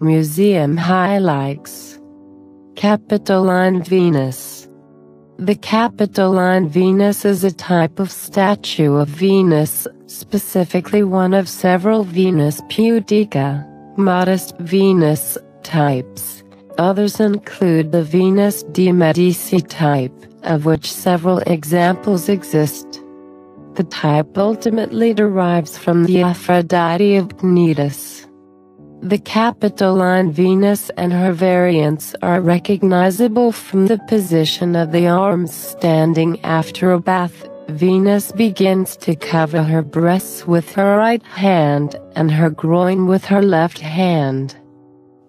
Museum highlights. Capitoline Venus. The Capitoline Venus is a type of statue of Venus, specifically one of several Venus pudica, modest Venus, types. Others include the Venus de Medici type, of which several examples exist. The type ultimately derives from the Aphrodite of Cnidos. The Capitoline Venus and her variants are recognizable from the position of the arms standing after a bath. Venus begins to cover her breasts with her right hand and her groin with her left hand.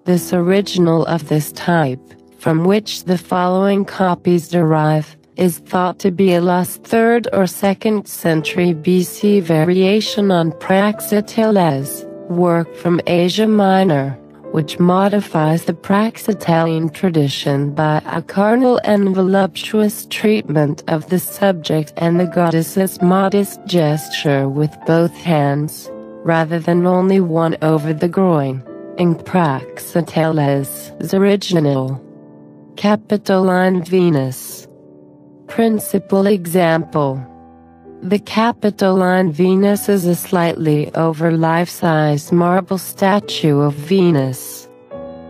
This original of this type, from which the following copies derive, is thought to be a last 3rd or 2nd century BC variation on Praxiteles, work from Asia Minor, which modifies the Praxiteline tradition by a carnal and voluptuous treatment of the subject and the goddess's modest gesture with both hands, rather than only one over the groin, in Praxiteles' original. Capitoline Venus. Principal example. The Capitoline Venus is a slightly over life-size marble statue of Venus.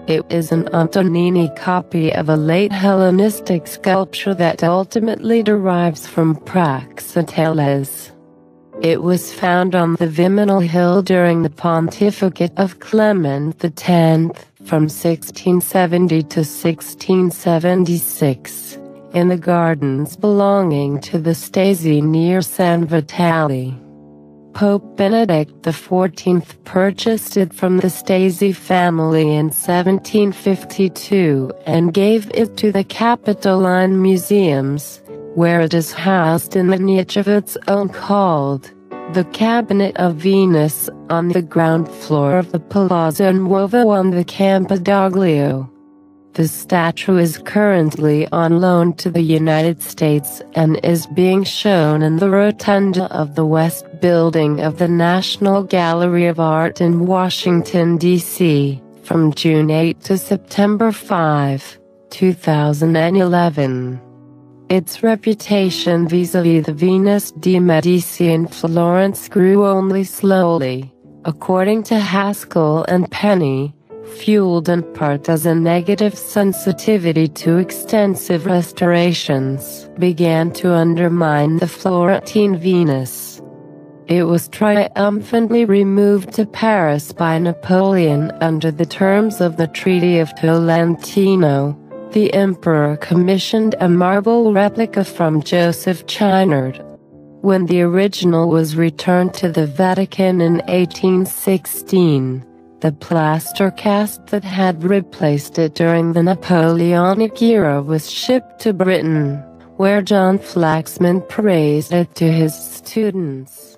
It is an Antonini copy of a late Hellenistic sculpture that ultimately derives from Praxiteles. It was found on the Viminal Hill during the pontificate of Clement X, from 1670 to 1676. In the gardens belonging to the Stasi near San Vitale. Pope Benedict XIV purchased it from the Stasi family in 1752 and gave it to the Capitoline Museums, where it is housed in a niche of its own called the Cabinet of Venus, on the ground floor of the Palazzo Nuovo on the Campidoglio. The statue is currently on loan to the United States and is being shown in the rotunda of the West Building of the National Gallery of Art in Washington, D.C., from June 8 to September 5, 2011. Its reputation vis-à-vis the Venus de Medici in Florence grew only slowly, according to Haskell and Penny, fueled in part as a negative sensitivity to extensive restorations began to undermine the Florentine Venus. It was triumphantly removed to Paris by Napoleon under the terms of the Treaty of Tolentino. The emperor commissioned a marble replica from Joseph Chinard. When the original was returned to the Vatican in 1816, the plaster cast that had replaced it during the Napoleonic era was shipped to Britain, where John Flaxman praised it to his students.